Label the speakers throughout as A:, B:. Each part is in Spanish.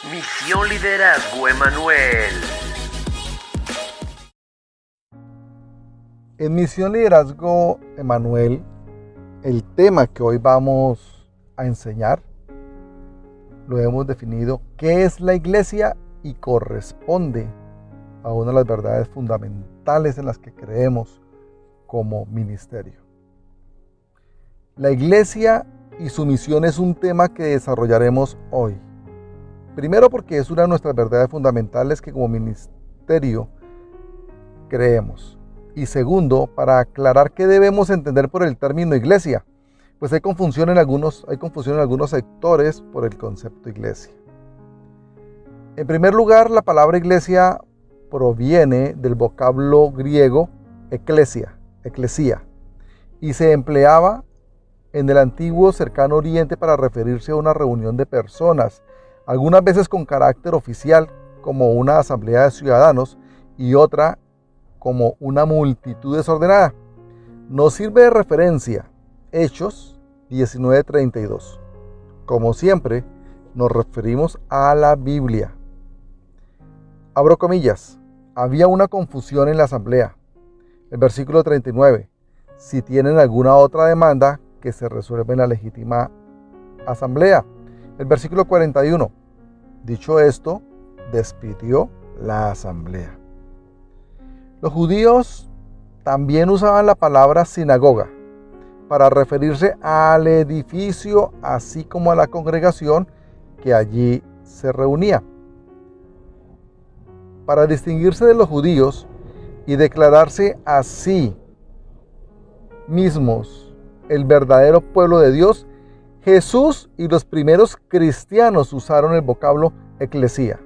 A: Misión Liderazgo Emanuel.
B: En Misión Liderazgo Emanuel, el tema que hoy vamos a enseñar lo hemos definido: ¿qué es la iglesia? Y corresponde a una de las verdades fundamentales en las que creemos como ministerio. La iglesia y su misión es un tema que desarrollaremos hoy. Primero, porque es una de nuestras verdades fundamentales que como ministerio creemos. Y segundo, para aclarar qué debemos entender por el término iglesia, pues hay confusión en algunos sectores por el concepto iglesia. En primer lugar, la palabra iglesia proviene del vocablo griego eclesia, y se empleaba en el antiguo cercano oriente para referirse a una reunión de personas, algunas veces con carácter oficial, como una asamblea de ciudadanos, y otra como una multitud desordenada. Nos sirve de referencia Hechos 19:32. Como siempre, nos referimos a la Biblia. Abro comillas: había una confusión en la asamblea. El versículo 39. Si tienen alguna otra demanda, que se resuelva en la legítima asamblea. El versículo 41. Dicho esto, despidió la asamblea. Los judíos también usaban la palabra sinagoga para referirse al edificio, así como a la congregación que allí se reunía. Para distinguirse de los judíos y declararse a sí mismos el verdadero pueblo de Dios, Jesús y los primeros cristianos usaron el vocablo eclesía.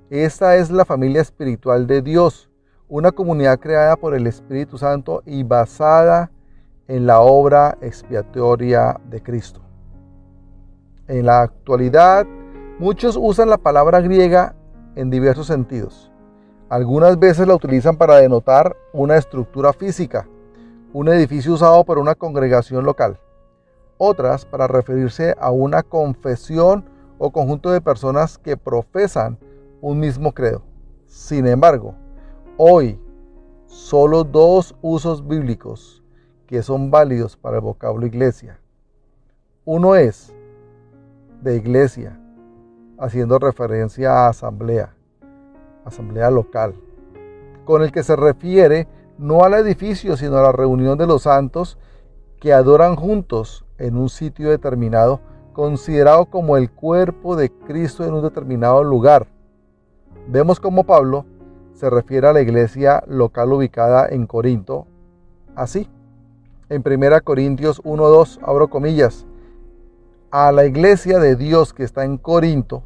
B: Esta es la familia espiritual de Dios, una comunidad creada por el Espíritu Santo y basada en la obra expiatoria de Cristo. En la actualidad, muchos usan la palabra griega en diversos sentidos. Algunas veces la utilizan para denotar una estructura física, un edificio usado por una congregación local. Otras para referirse a una confesión o conjunto de personas que profesan un mismo credo. Sin embargo, hoy, solo dos usos bíblicos que son válidos para el vocablo iglesia. Uno es de iglesia, haciendo referencia a asamblea local, con el que se refiere no al edificio, sino a la reunión de los santos que adoran juntos en un sitio determinado, considerado como el cuerpo de Cristo en un determinado lugar. Vemos cómo Pablo se refiere a la iglesia local ubicada en Corinto así. En 1 Corintios 1:2, abro comillas: a la iglesia de Dios que está en Corinto,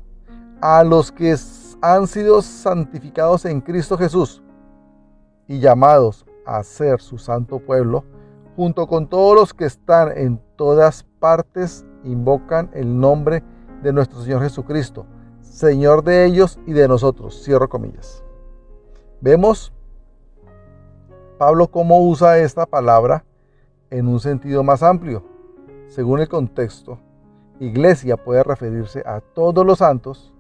B: a los que han sido santificados en Cristo Jesús y llamados a ser su santo pueblo, junto con todos los que están en todas partes, invocan el nombre de nuestro Señor Jesucristo, Señor de ellos y de nosotros. Cierro comillas. Vemos Pablo cómo usa esta palabra en un sentido más amplio. Según el contexto, iglesia puede referirse a todos los santos,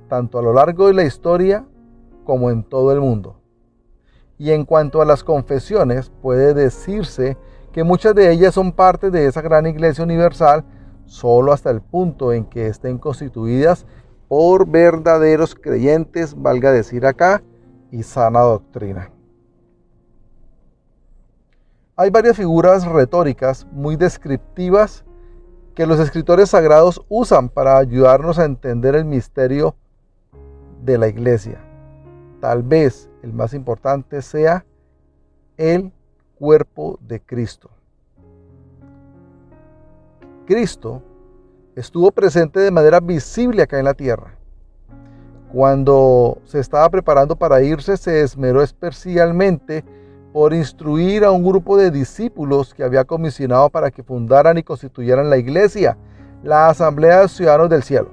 B: tanto a lo largo de la historia como en todo el mundo. Y en cuanto a las confesiones, puede decirse que muchas de ellas son parte de esa gran iglesia universal, solo hasta el punto en que estén constituidas por verdaderos creyentes, valga decir acá, y sana doctrina. Hay varias figuras retóricas muy descriptivas que los escritores sagrados usan para ayudarnos a entender el misterio de la iglesia. Tal vez el más importante sea el cuerpo de Cristo. Cristo estuvo presente de manera visible acá en la tierra. Cuando se estaba preparando para irse, se esmeró especialmente por instruir a un grupo de discípulos que había comisionado para que fundaran y constituyeran la iglesia, la Asamblea de Ciudadanos del Cielo.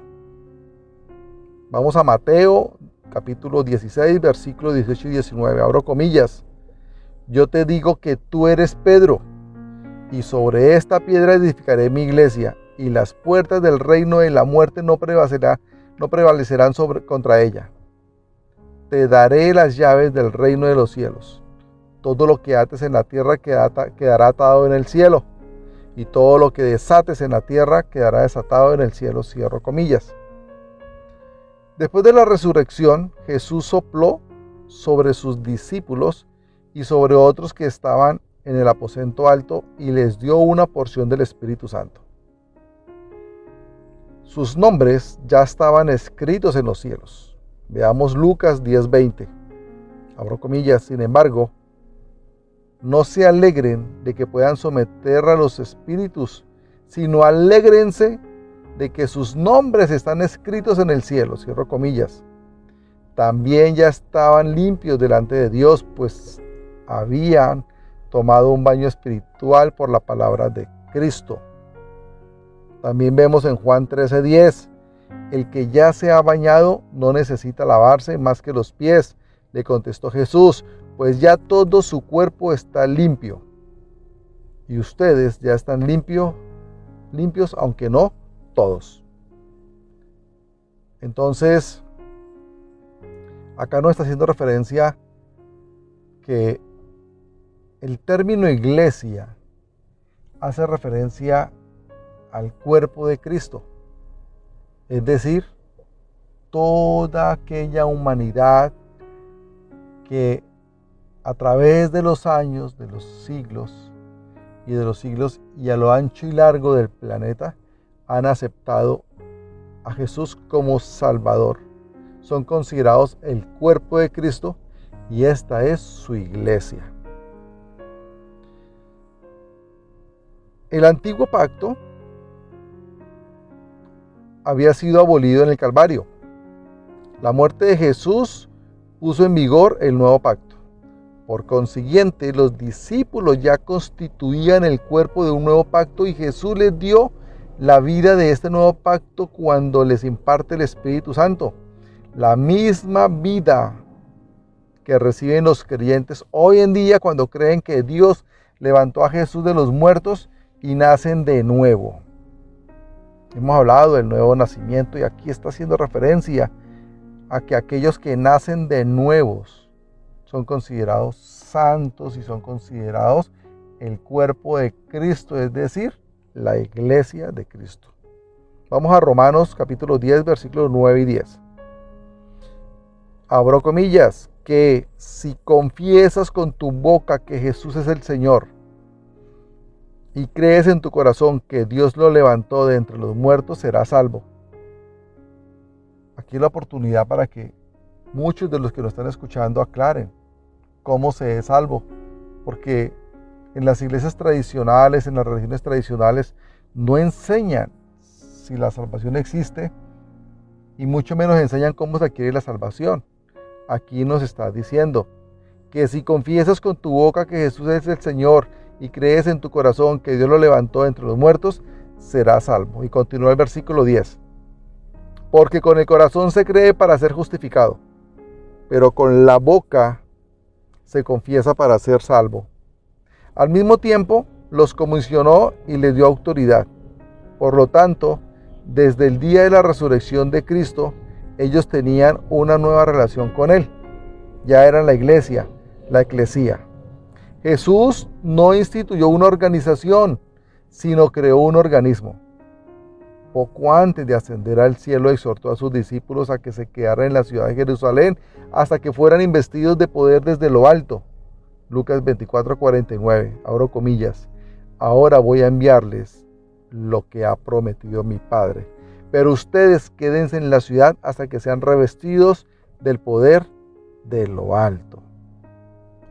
B: Vamos a Mateo, capítulo 16, versículos 18 y 19. Abro comillas: yo te digo que tú eres Pedro, y sobre esta piedra edificaré mi iglesia, y las puertas del reino de la muerte no no prevalecerán contra ella. Te daré las llaves del reino de los cielos. Todo lo que ates en la tierra quedará atado en el cielo, y todo lo que desates en la tierra quedará desatado en el cielo. Cierro comillas. Después de la resurrección, Jesús sopló sobre sus discípulos y sobre otros que estaban en el aposento alto y les dio una porción del Espíritu Santo. Sus nombres ya estaban escritos en los cielos. Veamos Lucas 10:20. Abro comillas. Sin embargo, no se alegren de que puedan someter a los espíritus, sino alégrense de que sus nombres están escritos en el cielo. Cierro comillas. También ya estaban limpios delante de Dios, pues habían tomado un baño espiritual por la palabra de Cristo. También vemos en Juan 13:10, el que ya se ha bañado no necesita lavarse más que los pies, le contestó Jesús, pues ya todo su cuerpo está limpio. Y ustedes ya están limpios, aunque no todos. Entonces, acá no está haciendo referencia que el término iglesia hace referencia al cuerpo de Cristo, es decir, toda aquella humanidad que a través de los años, de los siglos y a lo ancho y largo del planeta han aceptado a Jesús como Salvador. Son considerados el cuerpo de Cristo y esta es su iglesia. El antiguo pacto había sido abolido en el Calvario. La muerte de Jesús puso en vigor el nuevo pacto. Por consiguiente, los discípulos ya constituían el cuerpo de un nuevo pacto y Jesús les dio la vida de este nuevo pacto cuando les imparte el Espíritu Santo. La misma vida que reciben los creyentes hoy en día cuando creen que Dios levantó a Jesús de los muertos y nacen de nuevo. Hemos hablado del nuevo nacimiento y aquí está haciendo referencia a que aquellos que nacen de nuevos son considerados santos y son considerados el cuerpo de Cristo, es decir, la iglesia de Cristo. Vamos a Romanos capítulo 10, versículos 9 y 10. Abro comillas, que si confiesas con tu boca que Jesús es el Señor y crees en tu corazón que Dios lo levantó de entre los muertos, serás salvo. Aquí es la oportunidad para que muchos de los que nos están escuchando aclaren cómo se es salvo, porque en las iglesias tradicionales, en las religiones tradicionales, no enseñan si la salvación existe y mucho menos enseñan cómo se adquiere la salvación. Aquí nos está diciendo que si confiesas con tu boca que Jesús es el Señor y crees en tu corazón que Dios lo levantó entre los muertos, serás salvo. Y continúa el versículo 10. Porque con el corazón se cree para ser justificado, pero con la boca se confiesa para ser salvo. Al mismo tiempo, los comisionó y les dio autoridad. Por lo tanto, desde el día de la resurrección de Cristo, ellos tenían una nueva relación con Él. Ya eran la iglesia, la eclesía. Jesús no instituyó una organización, sino creó un organismo. Poco antes de ascender al cielo, exhortó a sus discípulos a que se quedaran en la ciudad de Jerusalén hasta que fueran investidos de poder desde lo alto. Lucas 24:49, abro comillas. Ahora voy a enviarles lo que ha prometido mi Padre. Pero ustedes quédense en la ciudad hasta que sean revestidos del poder de lo alto.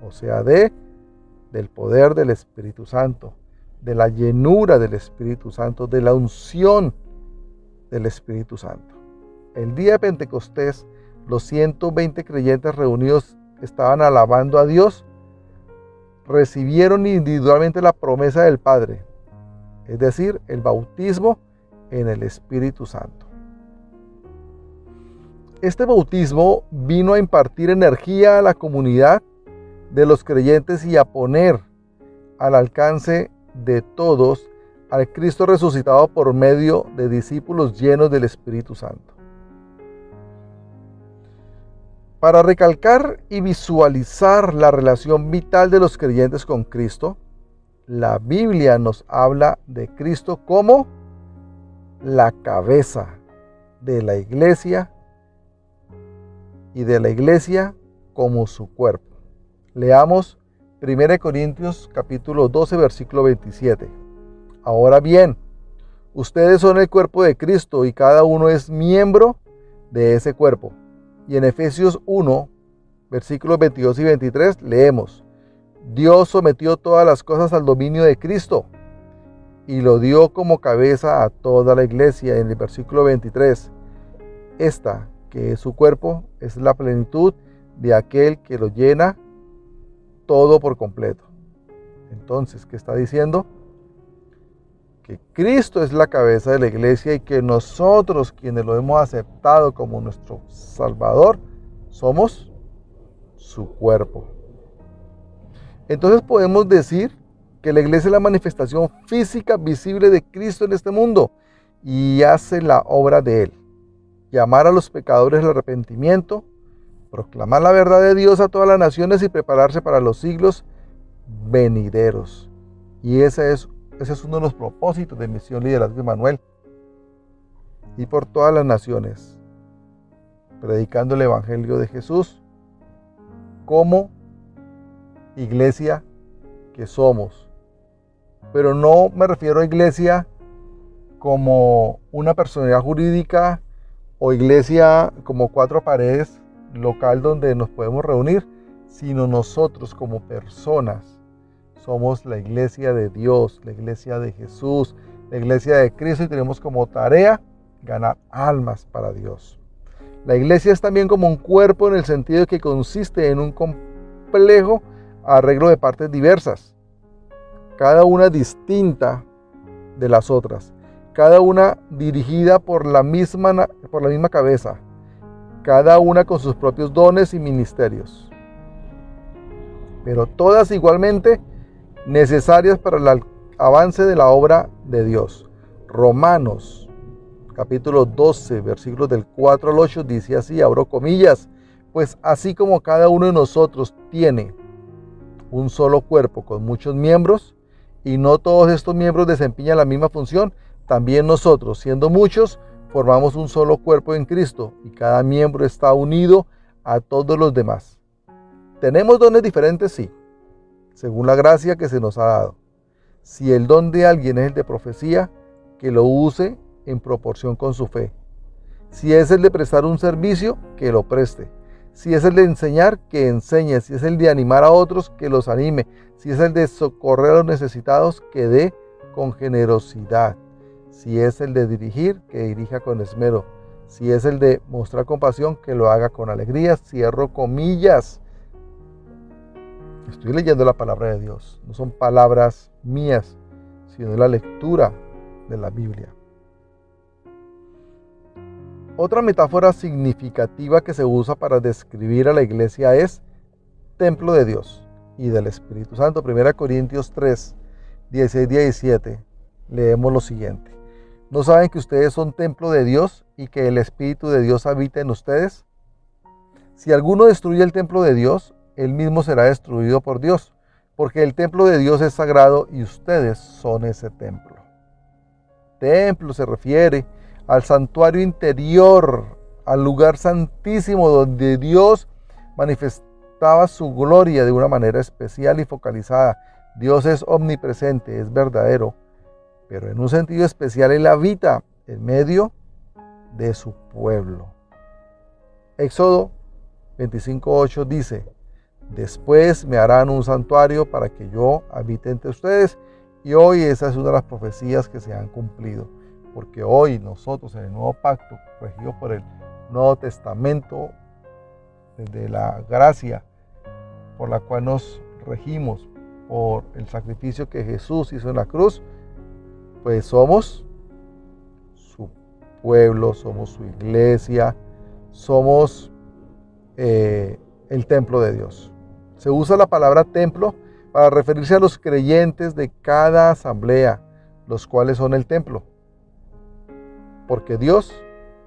B: O sea, del poder del Espíritu Santo, de la llenura del Espíritu Santo, de la unción del Espíritu Santo. El día de Pentecostés, los 120 creyentes reunidos estaban alabando a Dios, recibieron individualmente la promesa del Padre, es decir, el bautismo en el Espíritu Santo. Este bautismo vino a impartir energía a la comunidad de los creyentes y a poner al alcance de todos al Cristo resucitado por medio de discípulos llenos del Espíritu Santo. Para recalcar y visualizar la relación vital de los creyentes con Cristo, la Biblia nos habla de Cristo como la cabeza de la iglesia y de la iglesia como su cuerpo. Leamos 1 Corintios capítulo 12, versículo 27. Ahora bien, ustedes son el cuerpo de Cristo y cada uno es miembro de ese cuerpo. Y en Efesios 1, versículos 22 y 23 leemos: Dios sometió todas las cosas al dominio de Cristo y lo dio como cabeza a toda la iglesia. En el versículo 23, esta, que es su cuerpo, es la plenitud de aquel que lo llena todo por completo. Entonces, ¿qué está diciendo? Que Cristo es la cabeza de la iglesia y que nosotros, quienes lo hemos aceptado como nuestro Salvador, somos su cuerpo. Entonces podemos decir que la iglesia es la manifestación física visible de Cristo en este mundo y hace la obra de Él. Llamar a los pecadores al arrepentimiento, proclamar la verdad de Dios a todas las naciones y prepararse para los siglos venideros. Y ese es uno de los propósitos de Misión Liderazgo Emmanuel. Y por todas las naciones, predicando el Evangelio de Jesús como iglesia que somos. Pero no me refiero a iglesia como una personalidad jurídica o iglesia como 4 paredes local donde nos podemos reunir, sino nosotros como personas. Somos la iglesia de Dios, la iglesia de Jesús, la iglesia de Cristo y tenemos como tarea ganar almas para Dios. La iglesia es también como un cuerpo en el sentido de que consiste en un complejo arreglo de partes diversas, cada una distinta de las otras, cada una dirigida por la misma cabeza, cada una con sus propios dones y ministerios, pero todas igualmente necesarias para el avance de la obra de Dios. Romanos capítulo 12, versículos del 4 al 8 dice así, abro comillas: pues así como cada uno de nosotros tiene un solo cuerpo con muchos miembros, y no todos estos miembros desempeñan la misma función, también nosotros, siendo muchos, formamos un solo cuerpo en Cristo, y cada miembro está unido a todos los demás. ¿Tenemos dones diferentes? Sí, según la gracia que se nos ha dado. Si el don de alguien es el de profecía, que lo use en proporción con su fe. Si es el de prestar un servicio, que lo preste. Si es el de enseñar, que enseñe. Si es el de animar a otros, que los anime. Si es el de socorrer a los necesitados, que dé con generosidad. Si es el de dirigir, que dirija con esmero. Si es el de mostrar compasión, que lo haga con alegría. Cierro comillas. Estoy leyendo la palabra de Dios. No son palabras mías, sino la lectura de la Biblia. Otra metáfora significativa que se usa para describir a la iglesia es templo de Dios y del Espíritu Santo. 1 Corintios 3, 16-17. Leemos lo siguiente: ¿no saben que ustedes son templo de Dios y que el Espíritu de Dios habita en ustedes? Si alguno destruye el templo de Dios, él mismo será destruido por Dios, porque el templo de Dios es sagrado y ustedes son ese templo. Templo se refiere al santuario interior, al lugar santísimo donde Dios manifestaba su gloria de una manera especial y focalizada. Dios es omnipresente, es verdadero, pero en un sentido especial Él habita en medio de su pueblo. Éxodo 25:8 dice: después me harán un santuario para que yo habite entre ustedes. Y hoy esa es una de las profecías que se han cumplido, porque hoy nosotros en el nuevo pacto, regido por el Nuevo Testamento, desde la gracia por la cual nos regimos por el sacrificio que Jesús hizo en la cruz, pues somos su pueblo, somos su iglesia, somos el templo de Dios. Se usa la palabra templo para referirse a los creyentes de cada asamblea, los cuales son el templo. Porque Dios,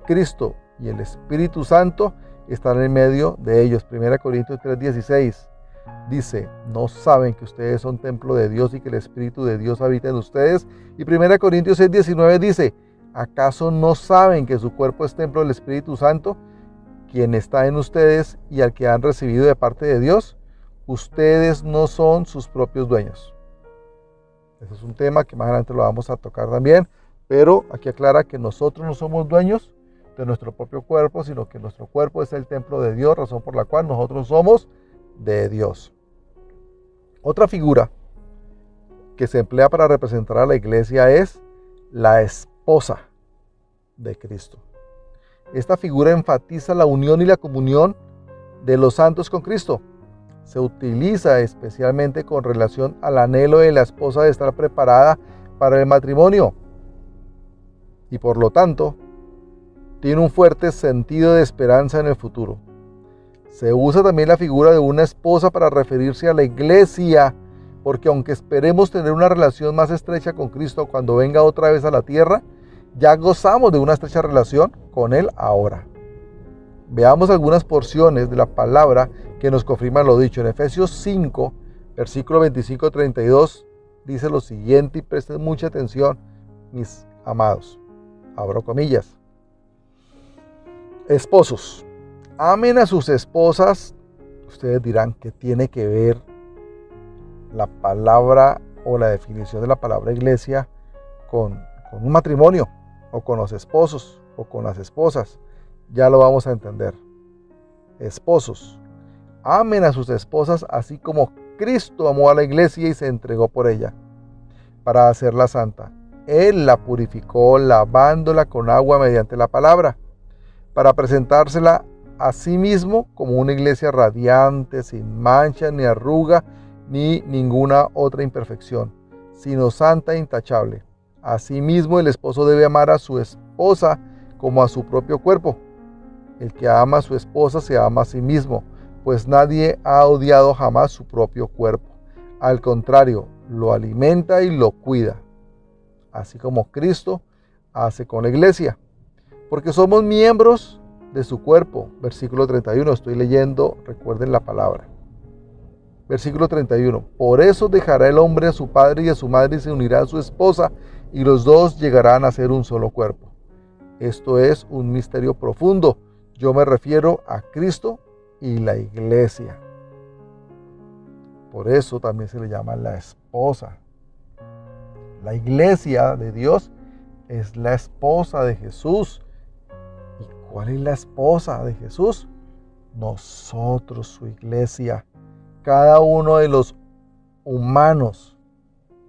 B: Cristo y el Espíritu Santo están en medio de ellos. 1 Corintios 3:16 dice, ¿no saben que ustedes son templo de Dios y que el Espíritu de Dios habita en ustedes? Y 1 Corintios 6:19 dice, ¿acaso no saben que su cuerpo es templo del Espíritu Santo, quien está en ustedes y al que han recibido de parte de Dios? Ustedes no son sus propios dueños. Ese es un tema que más adelante lo vamos a tocar también, pero aquí aclara que nosotros no somos dueños de nuestro propio cuerpo, sino que nuestro cuerpo es el templo de Dios, razón por la cual nosotros somos de Dios. Otra figura que se emplea para representar a la iglesia es la esposa de Cristo. Esta figura enfatiza la unión y la comunión de los santos con Cristo. Se utiliza especialmente con relación al anhelo de la esposa de estar preparada para el matrimonio y por lo tanto tiene un fuerte sentido de esperanza en el futuro. Se usa también la figura de una esposa para referirse a la iglesia, porque aunque esperemos tener una relación más estrecha con Cristo cuando venga otra vez a la tierra, ya gozamos de una estrecha relación con Él ahora. Veamos algunas porciones de la palabra que nos confirman lo dicho. En Efesios 5, versículo 25-32, dice lo siguiente, y presten mucha atención, mis amados. Abro comillas. Esposos, amen a sus esposas. Ustedes dirán, ¿qué tiene que ver la palabra o la definición de la palabra iglesia con un matrimonio, o con los esposos, o con las esposas? Ya lo vamos a entender. Esposos, amen a sus esposas así como Cristo amó a la iglesia y se entregó por ella, para hacerla santa. Él la purificó, lavándola con agua mediante la palabra, para presentársela a sí mismo como una iglesia radiante, sin mancha, ni arruga, ni ninguna otra imperfección, sino santa e intachable. Asimismo, el esposo debe amar a su esposa como a su propio cuerpo. El que ama a su esposa se ama a sí mismo, pues nadie ha odiado jamás su propio cuerpo. Al contrario, lo alimenta y lo cuida, así como Cristo hace con la iglesia, porque somos miembros de su cuerpo. Versículo 31, estoy leyendo, recuerden la palabra. Versículo 31, por eso dejará el hombre a su padre y a su madre y se unirá a su esposa, y los dos llegarán a ser un solo cuerpo. Esto es un misterio profundo. Yo me refiero a Cristo y la iglesia. Por eso también se le llama la esposa. La iglesia de Dios es la esposa de Jesús. ¿Y cuál es la esposa de Jesús? Nosotros, su iglesia. Cada uno de los humanos,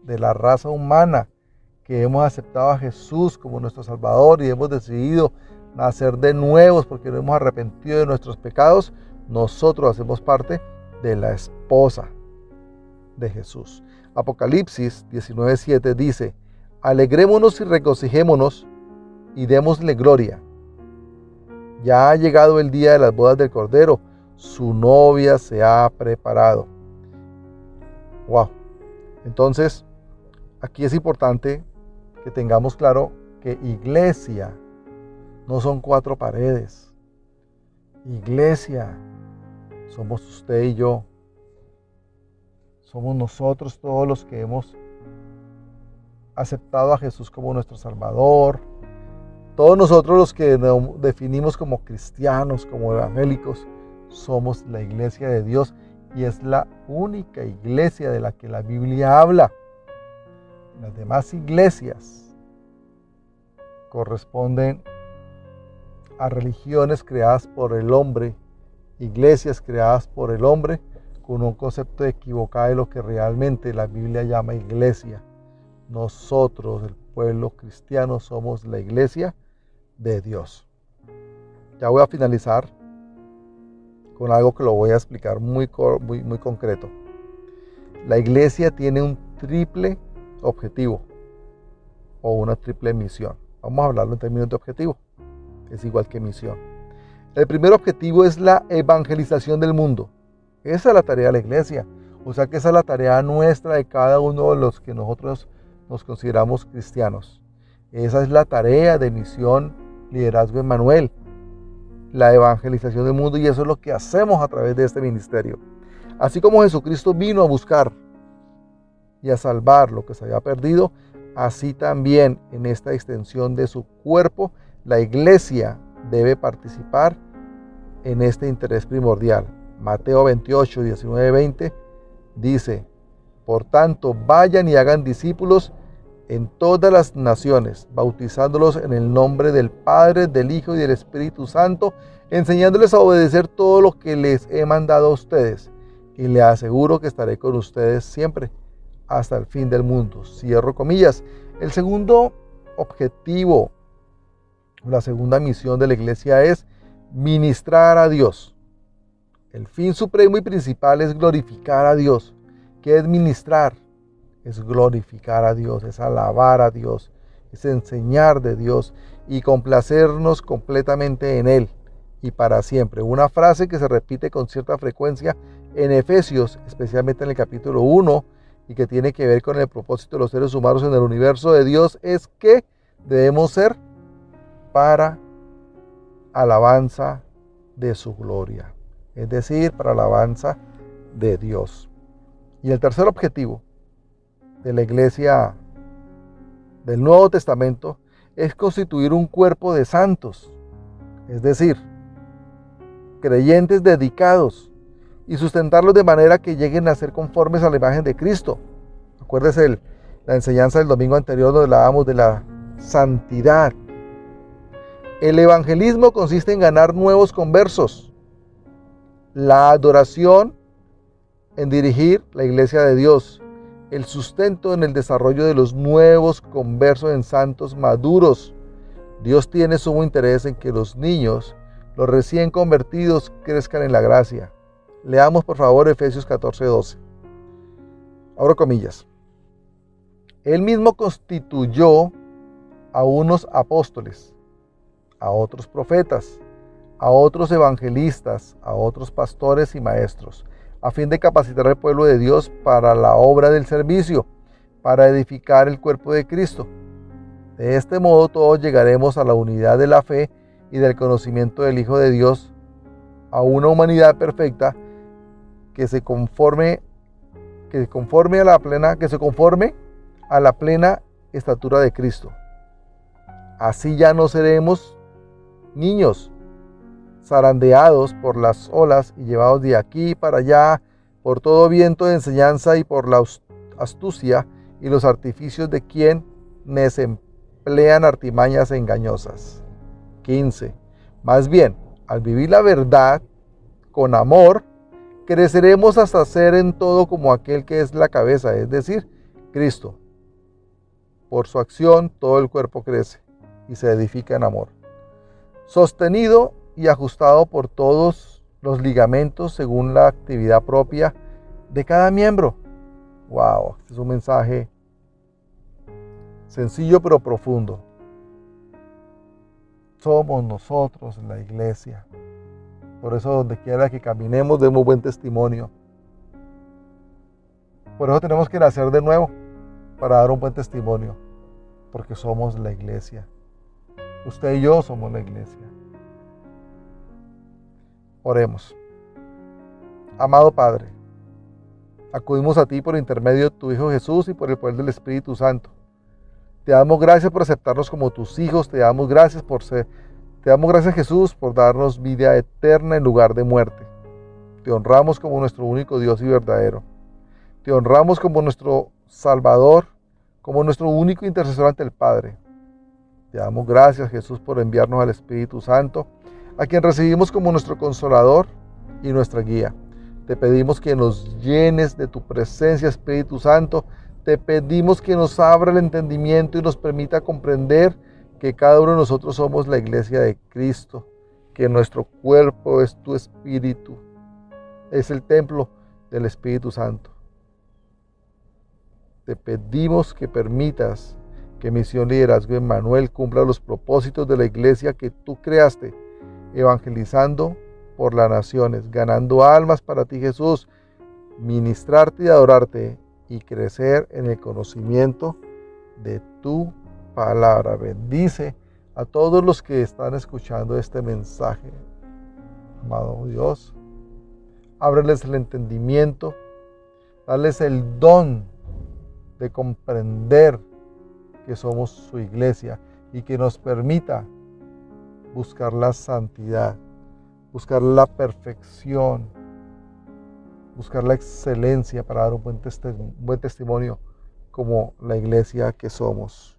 B: de la raza humana, que hemos aceptado a Jesús como nuestro Salvador y hemos decidido nacer de nuevos porque nos hemos arrepentido de nuestros pecados, nosotros hacemos parte de la esposa de Jesús. Apocalipsis 19:7 dice, alegrémonos y regocijémonos y démosle gloria. Ya ha llegado el día de las bodas del Cordero, su novia se ha preparado. Wow. Entonces, aquí es importante que tengamos claro que iglesia no son cuatro paredes. Iglesia somos usted y yo. Somos nosotros todos los que hemos aceptado a Jesús como nuestro Salvador. Todos nosotros los que nos definimos como cristianos, como evangélicos, somos la iglesia de Dios y es la única iglesia de la que la Biblia habla. Las demás iglesias corresponden a religiones creadas por el hombre, iglesias creadas por el hombre con un concepto equivocado de lo que realmente la Biblia llama iglesia. Nosotros, el pueblo cristiano, somos la iglesia de Dios. Ya voy a finalizar con algo que lo voy a explicar muy concreto. La iglesia tiene un triple objetivo o una triple misión. Vamos a hablarlo en términos de objetivo. Es igual que misión. El primer objetivo es la evangelización del mundo. Esa es la tarea de la iglesia. O sea que esa es la tarea nuestra de cada uno de los que nosotros nos consideramos cristianos. Esa es la tarea de Misión Liderazgo Emmanuel. la evangelización del mundo, y eso es lo que hacemos a través de este ministerio. Así como Jesucristo vino a buscar y a salvar lo que se había perdido, así también en esta extensión de su cuerpo, la iglesia debe participar en este interés primordial. Mateo 28, 19, 20 dice: por tanto, vayan y hagan discípulos en todas las naciones, bautizándolos en el nombre del Padre, del Hijo y del Espíritu Santo, enseñándoles a obedecer todo lo que les he mandado a ustedes. Y les aseguro que estaré con ustedes siempre, hasta el fin del mundo. Cierro comillas. El segundo objetivo, la segunda misión de la iglesia es ministrar a Dios. El fin supremo y principal es glorificar a Dios. ¿Qué es ministrar? Es glorificar a Dios, es alabar a Dios, es enseñar de Dios y complacernos completamente en Él y para siempre. Una frase que se repite con cierta frecuencia en Efesios, especialmente en el capítulo 1, y que tiene que ver con el propósito de los seres humanos en el universo de Dios, es que debemos ser para alabanza de su gloria, es decir, para alabanza de Dios. Y el tercer objetivo de la iglesia del Nuevo Testamento es constituir un cuerpo de santos, es decir, creyentes dedicados, y sustentarlos de manera que lleguen a ser conformes a la imagen de Cristo. Acuérdese la enseñanza del domingo anterior donde hablábamos de la santidad. El evangelismo consiste en ganar nuevos conversos. La adoración en dirigir la iglesia de Dios. El sustento en el desarrollo de los nuevos conversos en santos maduros. Dios tiene sumo interés en que los niños, los recién convertidos, crezcan en la gracia. Leamos por favor Efesios 14:12. Abro comillas. Él mismo constituyó a unos apóstoles, a otros profetas, a otros evangelistas, a otros pastores y maestros, a fin de capacitar al pueblo de Dios para la obra del servicio, para edificar el cuerpo de Cristo. De este modo todos llegaremos a la unidad de la fe y del conocimiento del Hijo de Dios, a una humanidad perfecta que se conforme a la plena estatura de Cristo. Así ya no seremos niños zarandeados por las olas y llevados de aquí para allá por todo viento de enseñanza y por la astucia y los artificios de quienes emplean artimañas engañosas. 15. Más bien, al vivir la verdad con amor, creceremos hasta ser en todo como aquel que es la cabeza, es decir, Cristo. Por su acción todo el cuerpo crece y se edifica en amor, sostenido y ajustado por todos los ligamentos según la actividad propia de cada miembro. Wow, este es un mensaje sencillo pero profundo. Somos nosotros la iglesia. Por eso donde quiera que caminemos demos buen testimonio. Por eso tenemos que nacer de nuevo para dar un buen testimonio, porque somos la iglesia. Usted y yo somos la iglesia. Oremos. Amado Padre, acudimos a ti por intermedio de tu Hijo Jesús y por el poder del Espíritu Santo. Te damos gracias por aceptarnos como tus hijos. Te damos gracias Jesús por darnos vida eterna en lugar de muerte. Te honramos como nuestro único Dios y verdadero. Te honramos como nuestro Salvador, como nuestro único intercesor ante el Padre. Te damos gracias Jesús por enviarnos al Espíritu Santo, a quien recibimos como nuestro Consolador y nuestra guía. Te pedimos que nos llenes de tu presencia, Espíritu Santo. Te pedimos que nos abra el entendimiento y nos permita comprender que cada uno de nosotros somos la iglesia de Cristo, que nuestro cuerpo es tu espíritu, es el templo del Espíritu Santo. Te pedimos que permitas que Misión Liderazgo Emmanuel cumpla los propósitos de la iglesia que tú creaste, evangelizando por las naciones, ganando almas para ti Jesús, ministrarte y adorarte y crecer en el conocimiento de tu palabra. Bendice a todos los que están escuchando este mensaje. amado Dios. Ábreles el entendimiento, dales el don de comprender que somos su iglesia y que nos permita buscar la santidad, buscar la perfección, buscar la excelencia para dar un buen testimonio como la iglesia que somos.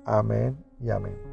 B: Amén y amén.